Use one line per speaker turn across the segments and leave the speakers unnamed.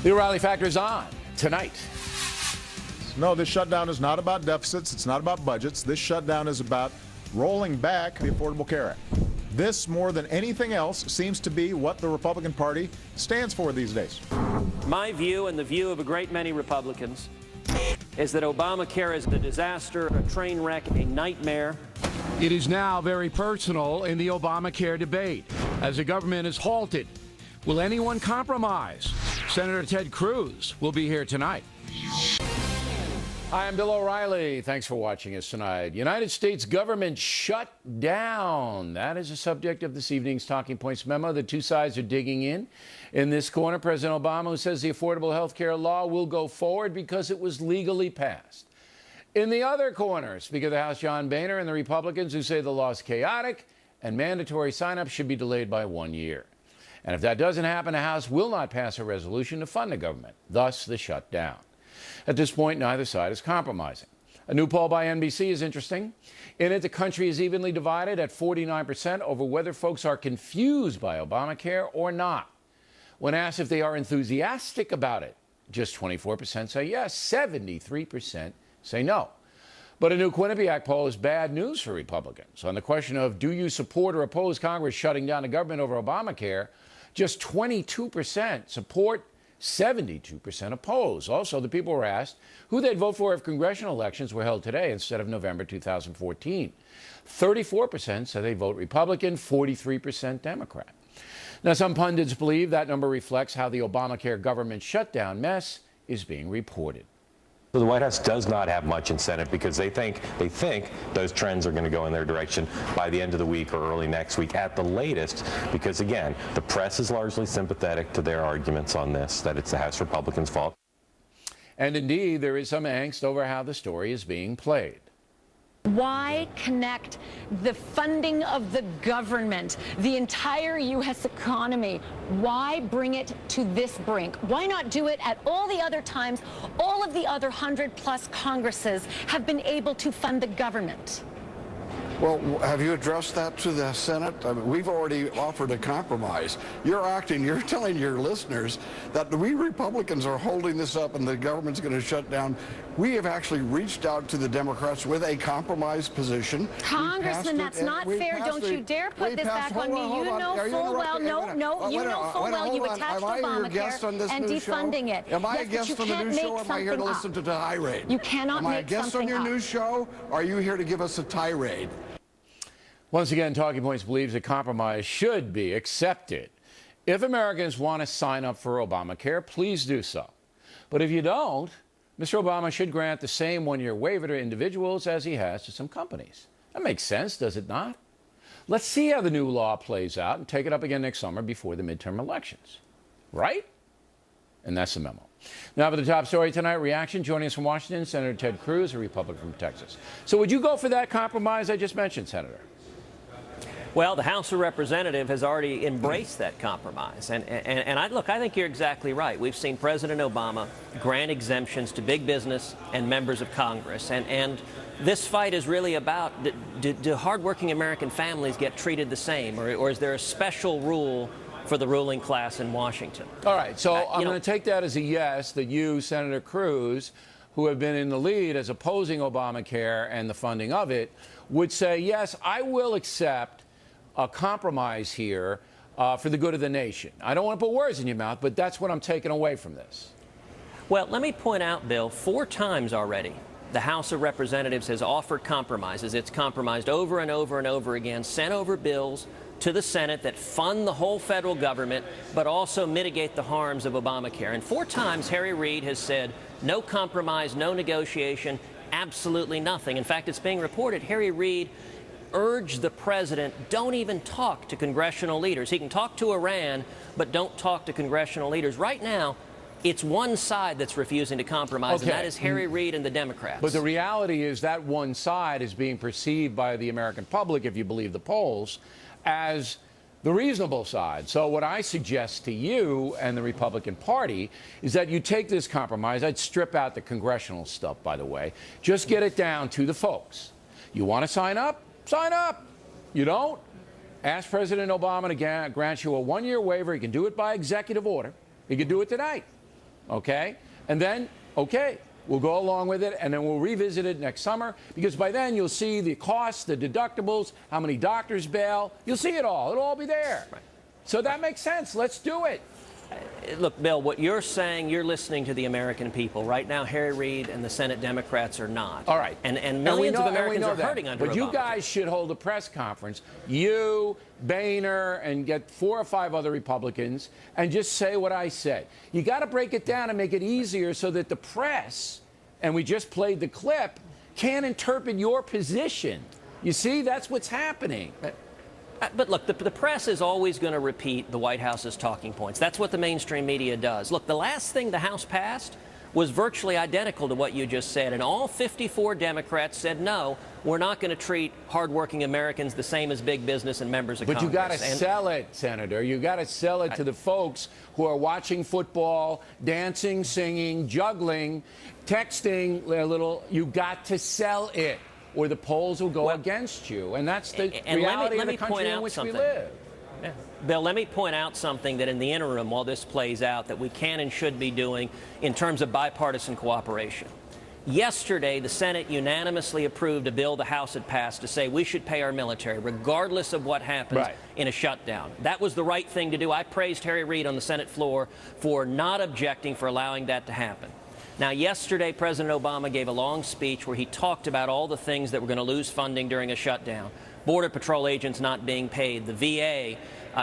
The O'Reilly Factor is on tonight.
No, this shutdown is not about deficits. It's not about budgets. This shutdown is about rolling back the Affordable Care Act. This, more than anything else, seems to be what the Republican Party stands for these days.
My view, and the view of a great many Republicans, is that Obamacare is a disaster, a train wreck, a nightmare.
It is now very personal in the Obamacare debate as the government is halted. Will anyone compromise? Senator Ted Cruz will be here tonight.
Hi, I'm Bill O'Reilly. Thanks for watching us tonight. United States government shut down. That is the subject of this evening's Talking Points memo. The two sides are digging in. In this corner, President Obama, who says the Affordable Health Care law will go forward because it was legally passed. In the other corner, Speaker of the House John Boehner and the Republicans, who say the law is chaotic and mandatory sign-up should be delayed by 1 year. And if that doesn't happen, the House will not pass a resolution to fund the government, thus the shutdown. At this point, neither side is compromising. A new poll by NBC is interesting. In it, the country is evenly divided at 49% over whether folks are confused by Obamacare or not. When asked if they are enthusiastic about it, just 24% say yes, 73% say no. But a new Quinnipiac poll is bad news for Republicans. On the question of do you support or oppose Congress shutting down the government over Obamacare, just 22% support, 72% oppose. Also, the people were asked who they'd vote for if congressional elections were held today instead of November 2014. 34% said they'd vote Republican, 43% Democrat. Now, some pundits believe that number reflects how the Obamacare government shutdown mess is being reported.
So the White House does not have much incentive because they think those trends are going to go in their direction by the end of the week or early next week at the latest, because again, the press is largely sympathetic to their arguments on this, that it's the House Republicans' fault.
And indeed, there is some angst over how the story is being played.
Why connect the funding of the government, the entire U.S. economy? Why bring it to this brink? Why not do it at all the other times all of the other 100+ Congresses have been able to fund the government?
Well, have you addressed that to the Senate? I mean, we've already offered a compromise. You're telling your listeners that we Republicans are holding this up and the government's going to shut down. We have actually reached out to the Democrats with a compromise position.
Congressman, that's not fair. Don't you dare put this back on me. You know full well, you know full well you attached Obamacare and defunding it.
Am I a guest on the news show or am I here to listen to the tirade?
You cannot make something up. Am I a guest on your news
show or are you here to give us a tirade?
Once again, Talking Points believes a compromise should be accepted. If Americans want to sign up for Obamacare, please do so. But if you don't, Mr. Obama should grant the same one-year waiver to individuals as he has to some companies. That makes sense, does it not? Let's see how the new law plays out and take it up again next summer before the midterm elections. Right? And that's the memo. Now for the top story tonight, reaction. Joining us from Washington, Senator Ted Cruz, a Republican from Texas. So would you go for that compromise I just mentioned, Senator?
Well, the House of Representatives has already embraced that compromise. And I think you're exactly right. We've seen President Obama grant exemptions to big business and members of Congress. And this fight is really about, do hardworking American families get treated the same? Or is there a special rule for the ruling class in Washington?
All right. So I'm going to take that as a yes, that you, Senator Cruz, who have been in the lead as opposing Obamacare and the funding of it, would say, yes, I will accept a compromise here for the good of the nation. I don't want to put words in your mouth, but that's what I'm taking away from this.
Well, let me point out, Bill, 4 times already the House of Representatives has offered compromises. It's compromised over and over and over again, sent over bills to the Senate that fund the whole federal government, but also mitigate the harms of Obamacare. And 4 times Harry Reid has said no compromise, no negotiation, absolutely nothing. In fact, it's being reported Harry Reid urged the president, don't even talk to congressional leaders. He can talk to Iran, but don't talk to congressional leaders. Right now, it's one side that's refusing to compromise, and that is Harry Reid and the Democrats.
But the reality is that one side is being perceived by the American public, if you believe the polls, as the reasonable side. So what I suggest to you and the Republican Party is that you take this compromise. I'd strip out the congressional stuff, by the way. Just get it down to the folks. You want to sign up? Sign up. You don't? Ask President Obama to grant you a 1-year waiver. He can do it by executive order. He can do it tonight. okay? And then, okay, we'll go along with it, and then we'll revisit it next summer, because by then you'll see the costs, the deductibles, how many doctors bail. You'll see it all. It'll all be there.
Right.
So that makes sense. Let's do it.
Look, Bill, what you're saying, you're listening to the American people. Right now, Harry Reid and the Senate Democrats are not.
All right.
And millions of Americans are hurting under
But you
Obamacare.
guys should hold a press conference, you, Boehner, and get 4 or 5 other Republicans, and just say what I said. You got to break it down and make it easier so that the press, and we just played the clip, can interpret your position. You see, that's what's happening.
But look, the press is always going to repeat the White House's talking points. That's what the mainstream media does. Look, the last thing the House passed was virtually identical to what you just said, and all 54 Democrats said, no, we're not going to treat hardworking Americans the same as big business and members of Congress.
But you got to sell it, Senator. You got to sell it to the folks who are watching football, dancing, singing, juggling, texting a little. You got to sell it, or the polls will go against you. And that's the reality of the country in which we live.
Yeah. Bill, let me point out something that in the interim, while this plays out, that we can and should be doing in terms of bipartisan cooperation. Yesterday, the Senate unanimously approved a bill the House had passed to say we should pay our military, regardless of what happens in a shutdown. That was the right thing to do. I praised Harry Reid on the Senate floor for not objecting, for allowing that to happen. Now, yesterday, President Obama gave a long speech where he talked about all the things that were going to lose funding during a shutdown. Border Patrol agents not being paid, the VA,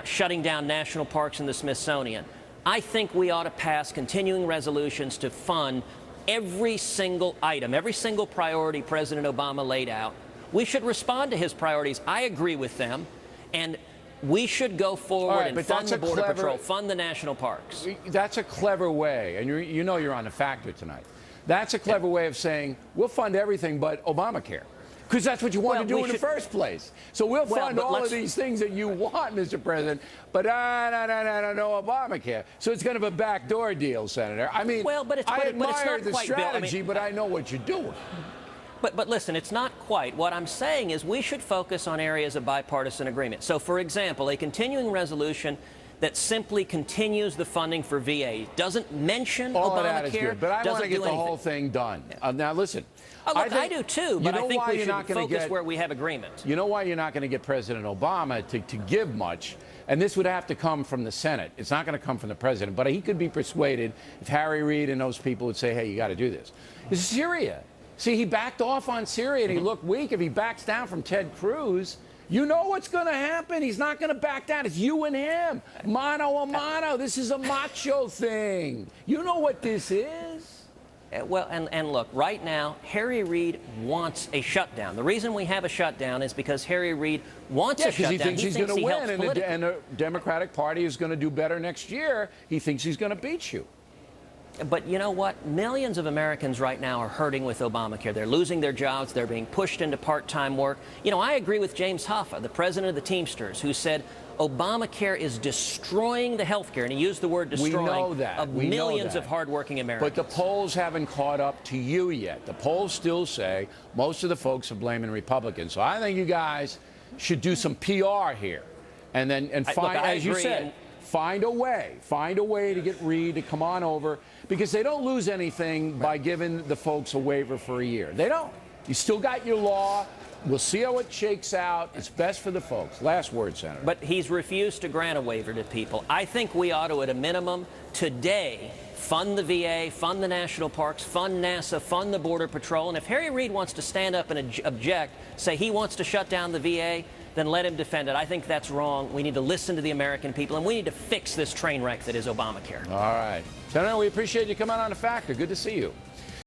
shutting down national parks and the Smithsonian. I think we ought to pass continuing resolutions to fund every single item, every single priority President Obama laid out. We should respond to his priorities. I agree with them. And we should go forward and fund the Border Patrol, fund the national parks.
That's a clever way, and you know you're on the factor tonight. That's a clever way of saying we'll fund everything but Obamacare, because that's what you want to do in the first place. So we'll fund all of these things that you want, Mr. President, but no Obamacare. So it's kind of a backdoor deal, Senator. I mean, I admire the strategy, but I know what you're doing.
But listen, it's not quite. What I'm saying is we should focus on areas of bipartisan agreement. So, for example, a continuing resolution that simply continues the funding for VA, doesn't mention
all
Obamacare,
that is good, but I want to get the whole thing done. Now, listen.
I do too, but I think we should focus where we have agreement.
You know why you're not going to get President Obama to give much? And this would have to come from the Senate. It's not going to come from the president, but he could be persuaded if Harry Reid and those people would say, hey, you got to do this. It's Syria. See, he backed off on Syria, and he looked weak. If he backs down from Ted Cruz, you know what's going to happen. He's not going to back down. It's you and him. Mano a mano. This is a macho thing. You know what this is.
Well, and look, right now, Harry Reid wants a shutdown. The reason we have a shutdown is because Harry Reid wants a shutdown.
Because he thinks he's going to win, and the Democratic Party is going to do better next year. He thinks he's going to beat you.
But you know what? Millions of Americans right now are hurting with Obamacare. They're losing their jobs. They're being pushed into part-time work. You know, I agree with James Hoffa, the president of the Teamsters, who said Obamacare is destroying the health care, and he used the word destroying, of millions of hardworking Americans.
But the polls haven't caught up to you yet. The polls still say most of the folks are blaming Republicans. So I think you guys should do some PR here, and find, as you said, find a way to get Reid to come on over, because they don't lose anything by giving the folks a waiver for a year. They don't. You still got your law. We'll see how it shakes out. It's best for the folks. Last word, Senator.
But he's refused to grant a waiver to people. I think we ought to, at a minimum, today, fund the VA, fund the national parks, fund NASA, fund the Border Patrol. And if Harry Reid wants to stand up and object, say he wants to shut down the VA, then let him defend it. I think that's wrong. We need to listen to the American people, and we need to fix this train wreck that is Obamacare.
All right. Senator, we appreciate you coming on The Factor. Good to see you.